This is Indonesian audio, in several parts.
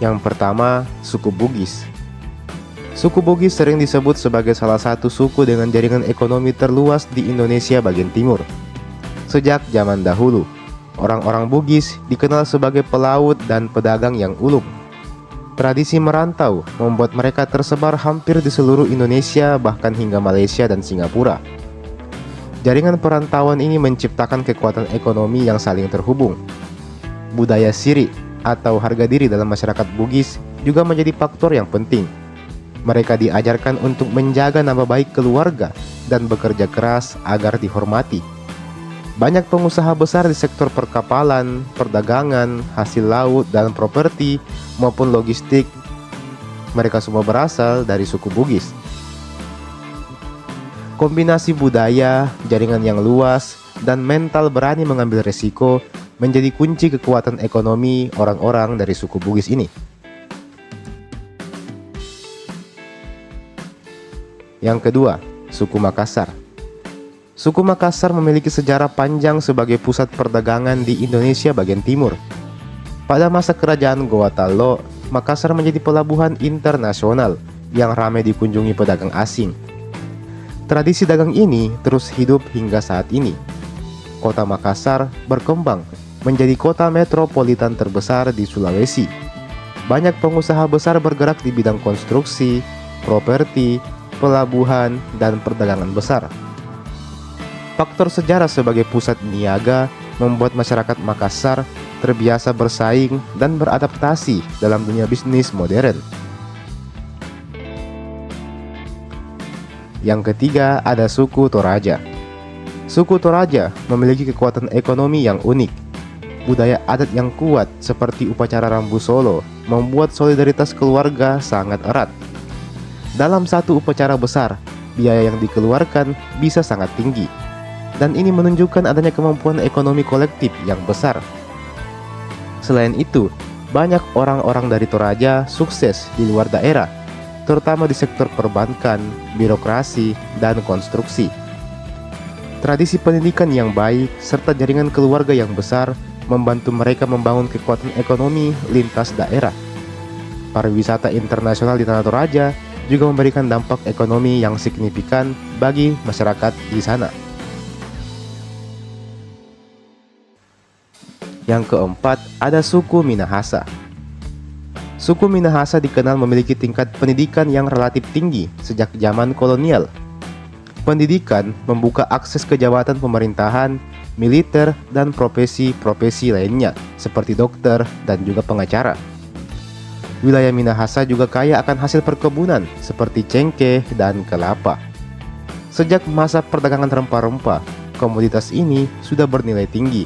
Yang pertama, suku Bugis. Suku Bugis sering disebut sebagai salah satu suku dengan jaringan ekonomi terluas di Indonesia bagian timur. Sejak zaman dahulu, orang-orang Bugis dikenal sebagai pelaut dan pedagang yang ulung. Tradisi merantau membuat mereka tersebar hampir di seluruh Indonesia, bahkan hingga Malaysia dan Singapura. Jaringan perantauan ini menciptakan kekuatan ekonomi yang saling terhubung. Budaya syirik atau harga diri dalam masyarakat Bugis juga menjadi faktor yang penting. Mereka diajarkan untuk menjaga nama baik keluarga dan bekerja keras agar dihormati. Banyak pengusaha besar di sektor perkapalan, perdagangan, hasil laut, dan properti maupun logistik. Mereka semua berasal dari suku Bugis. Kombinasi budaya, jaringan yang luas, dan mental berani mengambil resiko menjadi kunci kekuatan ekonomi orang-orang dari suku Bugis ini. Yang kedua, suku Makassar. Suku Makassar memiliki sejarah panjang sebagai pusat perdagangan di Indonesia bagian timur. Pada masa kerajaan Goa Tallo, Makassar menjadi pelabuhan internasional yang ramai dikunjungi pedagang asing. Tradisi dagang ini terus hidup hingga saat ini. Kota Makassar berkembang menjadi kota metropolitan terbesar di Sulawesi. Banyak pengusaha besar bergerak di bidang konstruksi, properti, pelabuhan, dan perdagangan besar. Faktor sejarah sebagai pusat niaga membuat masyarakat Makassar terbiasa bersaing dan beradaptasi dalam dunia bisnis modern. Yang ketiga, ada suku Toraja. Suku Toraja memiliki kekuatan ekonomi yang unik. Budaya adat yang kuat seperti upacara Rambu Solo membuat solidaritas keluarga sangat erat. Dalam satu upacara besar, biaya yang dikeluarkan bisa sangat tinggi, dan ini menunjukkan adanya kemampuan ekonomi kolektif yang besar. Selain itu, banyak orang-orang dari Toraja sukses di luar daerah, terutama di sektor perbankan, birokrasi, dan konstruksi. Tradisi pendidikan yang baik serta jaringan keluarga yang besar membantu mereka membangun kekuatan ekonomi lintas daerah. Pariwisata internasional di Tanah Toraja juga memberikan dampak ekonomi yang signifikan bagi masyarakat di sana. Yang keempat, ada suku Minahasa. Suku Minahasa dikenal memiliki tingkat pendidikan yang relatif tinggi sejak zaman kolonial. Pendidikan membuka akses ke jabatan pemerintahan, militer, dan profesi-profesi lainnya seperti dokter dan juga pengacara. Wilayah Minahasa juga kaya akan hasil perkebunan seperti cengkeh dan kelapa. Sejak masa perdagangan rempah-rempah, komoditas ini sudah bernilai tinggi.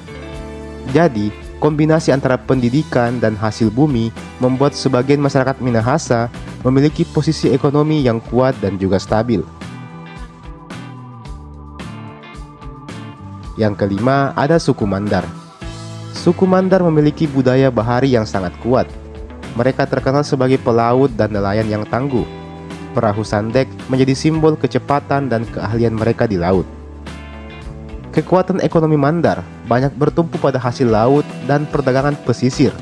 Jadi, kombinasi antara pendidikan dan hasil bumi membuat sebagian masyarakat Minahasa memiliki posisi ekonomi yang kuat dan juga stabil. Yang kelima, ada suku Mandar. Suku Mandar memiliki budaya bahari yang sangat kuat. Mereka terkenal sebagai pelaut dan nelayan yang tangguh. Perahu sandek menjadi simbol kecepatan dan keahlian mereka di laut. Kekuatan ekonomi Mandar banyak bertumpu pada hasil laut dan perdagangan pesisir.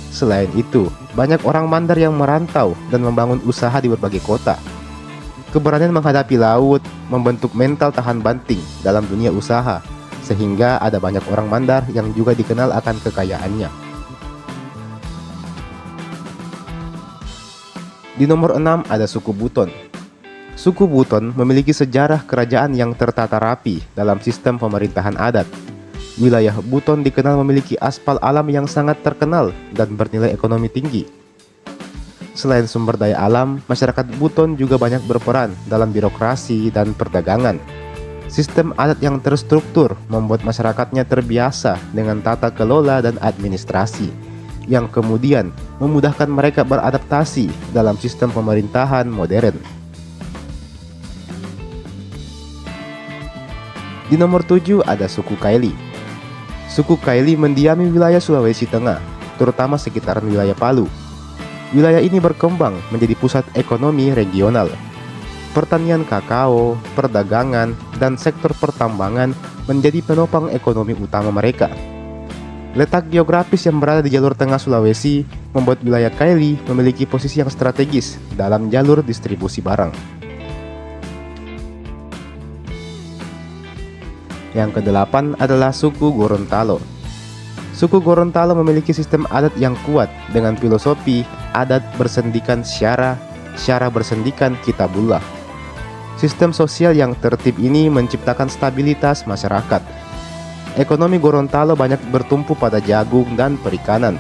Selain itu, banyak orang Mandar yang merantau dan membangun usaha di berbagai kota. Keberanian menghadapi laut membentuk mental tahan banting dalam dunia usaha, sehingga ada banyak orang Mandar yang juga dikenal akan kekayaannya. Di nomor 6 ada suku Buton. Suku Buton memiliki sejarah kerajaan yang tertata rapi dalam sistem pemerintahan adat. Wilayah Buton dikenal memiliki aspal alam yang sangat terkenal dan bernilai ekonomi tinggi. Selain sumber daya alam, masyarakat Buton juga banyak berperan dalam birokrasi dan perdagangan. Sistem adat yang terstruktur membuat masyarakatnya terbiasa dengan tata kelola dan administrasi, yang kemudian memudahkan mereka beradaptasi dalam sistem pemerintahan modern. Di nomor 7 ada suku Kaili. Suku Kaili mendiami wilayah Sulawesi Tengah, terutama sekitaran wilayah Palu. Wilayah ini berkembang menjadi pusat ekonomi regional. Pertanian kakao, perdagangan, dan sektor pertambangan menjadi penopang ekonomi utama mereka. Letak geografis yang berada di jalur tengah Sulawesi membuat wilayah Kaili memiliki posisi yang strategis dalam jalur distribusi barang. Yang kedelapan adalah suku Gorontalo. Suku Gorontalo memiliki sistem adat yang kuat dengan filosofi adat bersendikan syara, syara bersendikan kitabullah. Sistem sosial yang tertib ini menciptakan stabilitas masyarakat. Ekonomi Gorontalo banyak bertumpu pada jagung dan perikanan.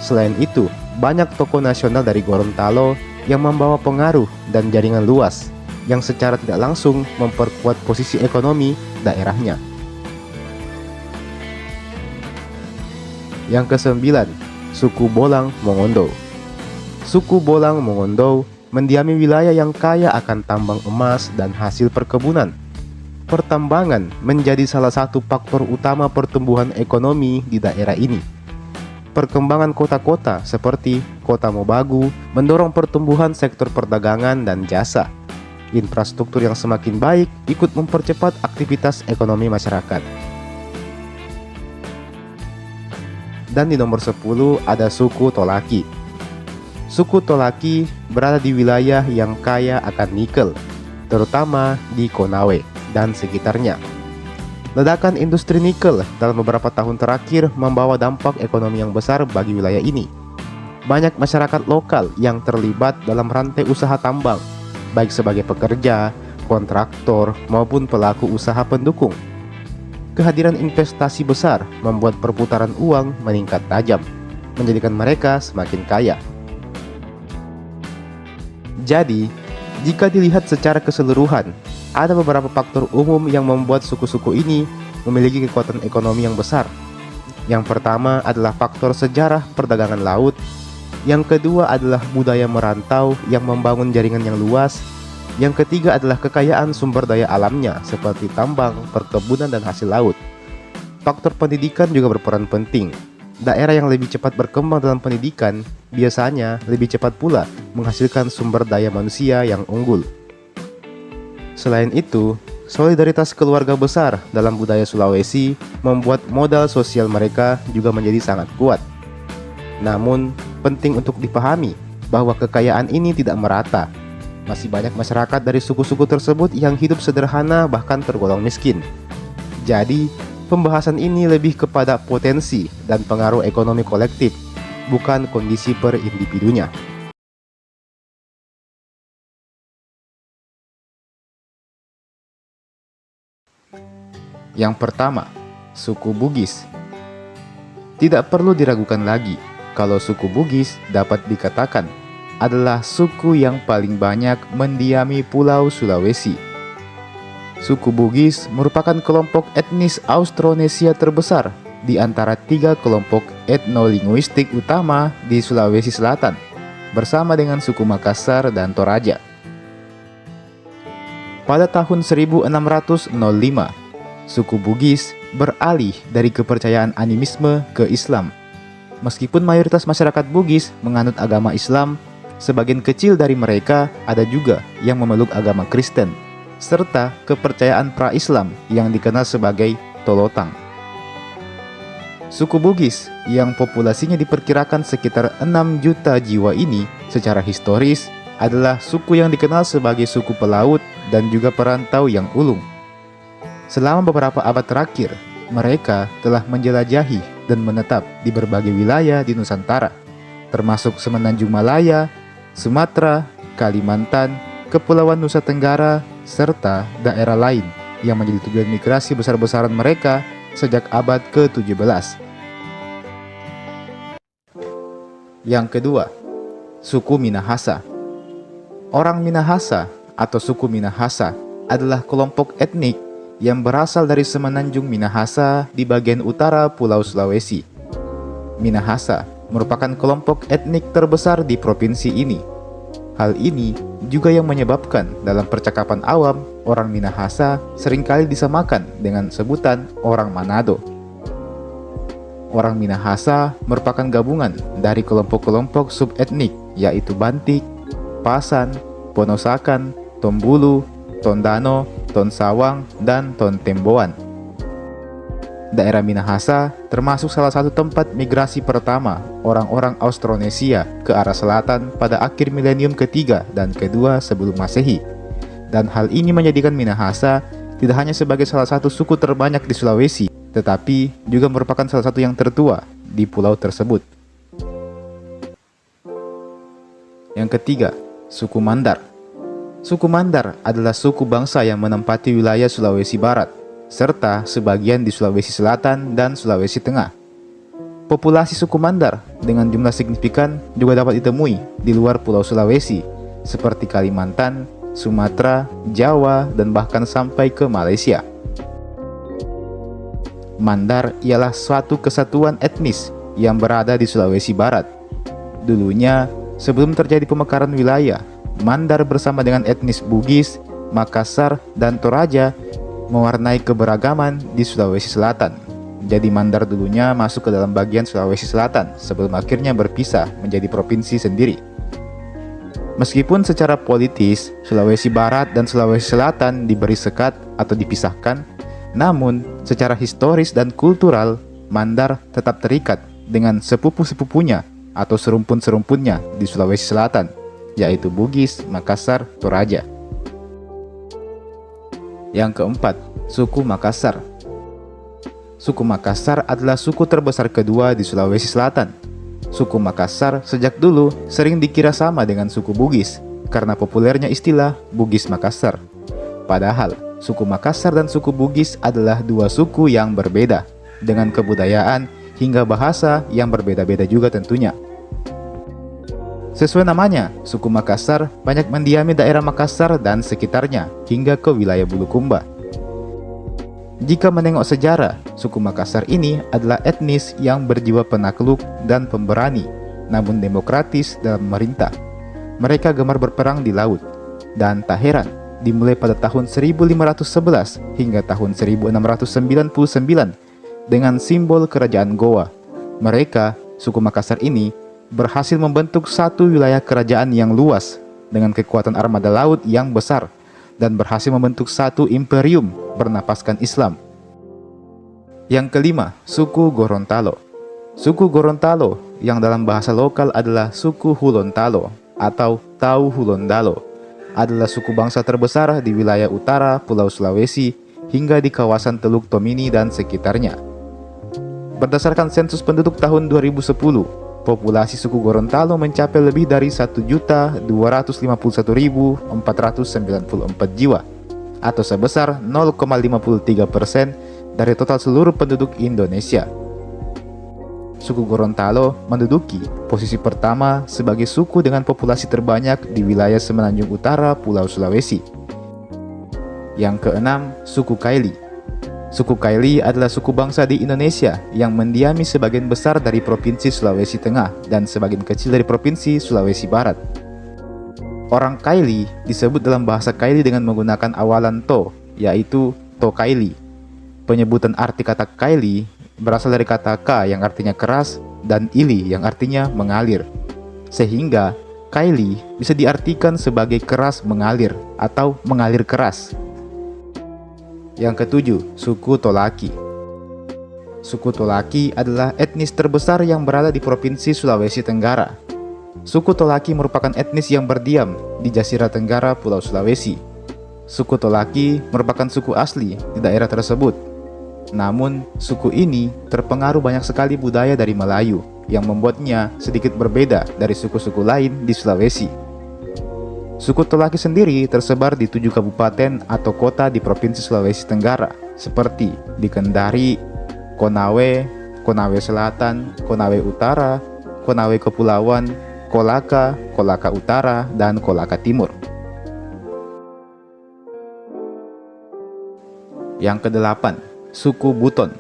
Selain itu, banyak tokoh nasional dari Gorontalo yang membawa pengaruh dan jaringan luas yang secara tidak langsung memperkuat posisi ekonomi daerahnya. Yang kesembilan, suku Bolang Mongondo. Suku Bolang Mongondo mendiami wilayah yang kaya akan tambang emas dan hasil perkebunan. Pertambangan menjadi salah satu faktor utama pertumbuhan ekonomi di daerah ini. Perkembangan kota-kota seperti Kota Mobagu mendorong pertumbuhan sektor perdagangan dan jasa. Infrastruktur yang semakin baik ikut mempercepat aktivitas ekonomi masyarakat. Dan di nomor 10 ada suku Tolaki. Suku Tolaki berada di wilayah yang kaya akan nikel, terutama di Konawe dan sekitarnya. Ledakan industri nikel dalam beberapa tahun terakhir membawa dampak ekonomi yang besar bagi wilayah ini. Banyak masyarakat lokal yang terlibat dalam rantai usaha tambang, baik sebagai pekerja, kontraktor, maupun pelaku usaha pendukung. Kehadiran investasi besar membuat perputaran uang meningkat tajam, menjadikan mereka semakin kaya. Jadi, jika dilihat secara keseluruhan, ada beberapa faktor umum yang membuat suku-suku ini memiliki kekuatan ekonomi yang besar. Yang pertama adalah faktor sejarah perdagangan laut. Yang kedua adalah budaya merantau yang membangun jaringan yang luas. Yang ketiga adalah kekayaan sumber daya alamnya seperti tambang, perkebunan, dan hasil laut. Faktor pendidikan juga berperan penting. Daerah yang lebih cepat berkembang dalam pendidikan biasanya lebih cepat pula menghasilkan sumber daya manusia yang unggul. Selain itu, solidaritas keluarga besar dalam budaya Sulawesi membuat modal sosial mereka juga menjadi sangat kuat. Namun, penting untuk dipahami bahwa kekayaan ini tidak merata. Masih banyak masyarakat dari suku-suku tersebut yang hidup sederhana bahkan tergolong miskin. Jadi, pembahasan ini lebih kepada potensi dan pengaruh ekonomi kolektif, bukan kondisi per individunya. Yang pertama, suku Bugis. Tidak perlu diragukan lagi kalau suku Bugis dapat dikatakan adalah suku yang paling banyak mendiami Pulau Sulawesi. Suku Bugis merupakan kelompok etnis Austronesia terbesar di antara 3 kelompok etnolinguistik utama di Sulawesi Selatan, bersama dengan suku Makassar dan Toraja. Pada tahun 1605, suku Bugis beralih dari kepercayaan animisme ke Islam. Meskipun mayoritas masyarakat Bugis menganut agama Islam, sebagian kecil dari mereka ada juga yang memeluk agama Kristen, serta kepercayaan pra-Islam yang dikenal sebagai Tolotang. Suku Bugis yang populasinya diperkirakan sekitar 6 juta jiwa ini secara historis adalah suku yang dikenal sebagai suku pelaut dan juga perantau yang ulung. Selama beberapa abad terakhir, mereka telah menjelajahi dan menetap di berbagai wilayah di Nusantara, termasuk Semenanjung Malaya, Sumatera, Kalimantan, Kepulauan Nusa Tenggara, serta daerah lain yang menjadi tujuan migrasi besar-besaran mereka sejak abad ke-17. Yang kedua, suku Minahasa. Orang Minahasa atau suku Minahasa adalah kelompok etnik yang berasal dari Semenanjung Minahasa di bagian utara Pulau Sulawesi. Minahasa merupakan kelompok etnik terbesar di provinsi ini. Hal ini juga yang menyebabkan dalam percakapan awam, orang Minahasa seringkali disamakan dengan sebutan orang Manado. Orang Minahasa merupakan gabungan dari kelompok-kelompok subetnik yaitu Bantik, Pasan, Ponosakan, Tombulu, Tondano, Tonsawang, dan Tontemboan. Daerah Minahasa termasuk salah satu tempat migrasi pertama orang-orang Austronesia ke arah selatan pada akhir milenium ketiga dan kedua sebelum Masehi. Dan hal ini menjadikan Minahasa tidak hanya sebagai salah satu suku terbanyak di Sulawesi, tetapi juga merupakan salah satu yang tertua di pulau tersebut. Yang ketiga, suku Mandar. Suku Mandar adalah suku bangsa yang menempati wilayah Sulawesi Barat, serta sebagian di Sulawesi Selatan dan Sulawesi Tengah. Populasi suku Mandar dengan jumlah signifikan juga dapat ditemui di luar Pulau Sulawesi, seperti Kalimantan, Sumatera, Jawa, dan bahkan sampai ke Malaysia. Mandar ialah suatu kesatuan etnis yang berada di Sulawesi Barat. Dulunya, sebelum terjadi pemekaran wilayah, Mandar bersama dengan etnis Bugis, Makassar, dan Toraja mewarnai keberagaman di Sulawesi Selatan. Jadi Mandar dulunya masuk ke dalam bagian Sulawesi Selatan sebelum akhirnya berpisah menjadi provinsi sendiri. Meskipun secara politis Sulawesi Barat dan Sulawesi Selatan diberi sekat atau dipisahkan, namun secara historis dan kultural Mandar tetap terikat dengan sepupu-sepupunya atau serumpun-serumpunnya di Sulawesi Selatan, yaitu Bugis, Makassar, Toraja. Yang keempat, suku Makassar. Suku Makassar adalah suku terbesar kedua di Sulawesi Selatan. Suku Makassar sejak dulu sering dikira sama dengan suku Bugis karena populernya istilah Bugis Makassar. Padahal, suku Makassar dan suku Bugis adalah dua suku yang berbeda, dengan kebudayaan hingga bahasa yang berbeda-beda juga tentunya. Sesuai namanya, suku Makassar banyak mendiami daerah Makassar dan sekitarnya hingga ke wilayah Bulukumba. Jika menengok sejarah, suku Makassar ini adalah etnis yang berjiwa penakluk dan pemberani, namun demokratis dalam memerintah. Mereka gemar berperang di laut, dan tak heran, dimulai pada tahun 1511 hingga tahun 1699 dengan simbol kerajaan Goa. Mereka, suku Makassar ini, berhasil membentuk satu wilayah kerajaan yang luas dengan kekuatan armada laut yang besar dan berhasil membentuk satu imperium bernapaskan Islam. Yang kelima, suku Gorontalo. Suku Gorontalo yang dalam bahasa lokal adalah suku Hulontalo atau Tau Hulondalo adalah suku bangsa terbesar di wilayah utara Pulau Sulawesi hingga di kawasan Teluk Tomini dan sekitarnya. Berdasarkan sensus penduduk tahun 2010, populasi suku Gorontalo mencapai lebih dari 1.251.494 jiwa atau sebesar 0,53% dari total seluruh penduduk Indonesia. Suku Gorontalo menduduki posisi pertama sebagai suku dengan populasi terbanyak di wilayah semenanjung utara Pulau Sulawesi. Yang keenam, suku Kaili. Suku Kaili adalah suku bangsa di Indonesia yang mendiami sebagian besar dari Provinsi Sulawesi Tengah dan sebagian kecil dari Provinsi Sulawesi Barat. Orang Kaili disebut dalam bahasa Kaili dengan menggunakan awalan to, yaitu to Kaili. Penyebutan arti kata Kaili berasal dari kata ka yang artinya keras dan ili yang artinya mengalir. Sehingga Kaili bisa diartikan sebagai keras mengalir atau mengalir keras. Yang ketujuh, suku Tolaki. Suku Tolaki adalah etnis terbesar yang berada di Provinsi Sulawesi Tenggara. Suku Tolaki merupakan etnis yang berdiam di Jazirah Tenggara Pulau Sulawesi. Suku Tolaki merupakan suku asli di daerah tersebut. Namun, suku ini terpengaruh banyak sekali budaya dari Melayu yang membuatnya sedikit berbeda dari suku-suku lain di Sulawesi. Suku Tolaki sendiri tersebar di 7 kabupaten atau kota di Provinsi Sulawesi Tenggara, seperti di Kendari, Konawe, Konawe Selatan, Konawe Utara, Konawe Kepulauan, Kolaka, Kolaka Utara, dan Kolaka Timur. Yang kedelapan, suku Buton.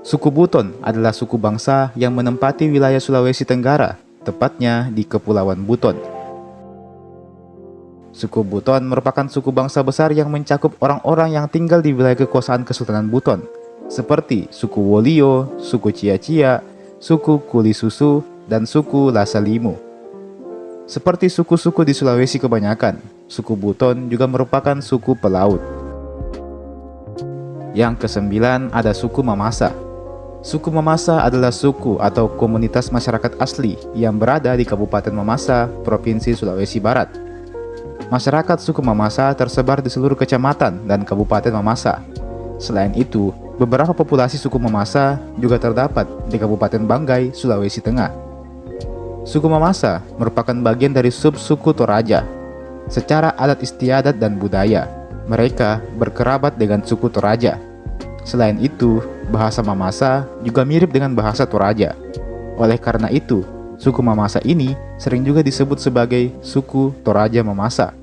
Suku Buton adalah suku bangsa yang menempati wilayah Sulawesi Tenggara, tepatnya di Kepulauan Buton. Suku Buton merupakan suku bangsa besar yang mencakup orang-orang yang tinggal di wilayah kekuasaan Kesultanan Buton, seperti suku Wolio, suku Cia-Cia, suku Kulisusu, dan suku Lasalimu. Seperti suku-suku di Sulawesi kebanyakan, suku Buton juga merupakan suku pelaut. Yang kesembilan ada suku Mamasa. Suku Mamasa adalah suku atau komunitas masyarakat asli yang berada di Kabupaten Mamasa, Provinsi Sulawesi Barat. Masyarakat suku Mamasa tersebar di seluruh kecamatan dan Kabupaten Mamasa. Selain itu, beberapa populasi suku Mamasa juga terdapat di Kabupaten Banggai, Sulawesi Tengah. Suku Mamasa merupakan bagian dari subsuku Toraja. Secara adat istiadat dan budaya, mereka berkerabat dengan suku Toraja. Selain itu, bahasa Mamasa juga mirip dengan bahasa Toraja. Oleh karena itu, suku Mamasa ini sering juga disebut sebagai suku Toraja Mamasa.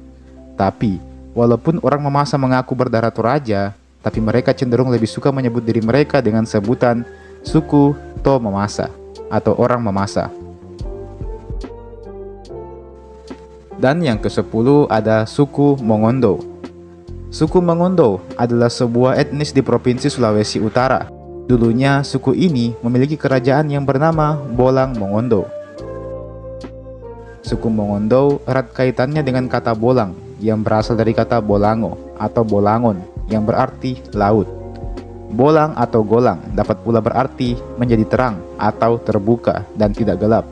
Tapi, walaupun orang Mamasa mengaku berdarah Toraja, tapi mereka cenderung lebih suka menyebut diri mereka dengan sebutan suku To Mamasa atau orang Mamasa. Dan yang ke-10 ada suku Mongondo. Suku Mongondo adalah sebuah etnis di Provinsi Sulawesi Utara. Dulunya suku ini memiliki kerajaan yang bernama Bolang Mongondo. Suku Mongondo erat kaitannya dengan kata bolang yang berasal dari kata bolango atau bolangon yang berarti laut. Bolang atau golang dapat pula berarti menjadi terang atau terbuka dan tidak gelap.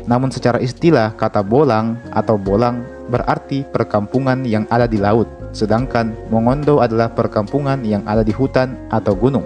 Namun secara istilah, kata bolang atau bolang berarti perkampungan yang ada di laut, sedangkan Mongondo adalah perkampungan yang ada di hutan atau gunung.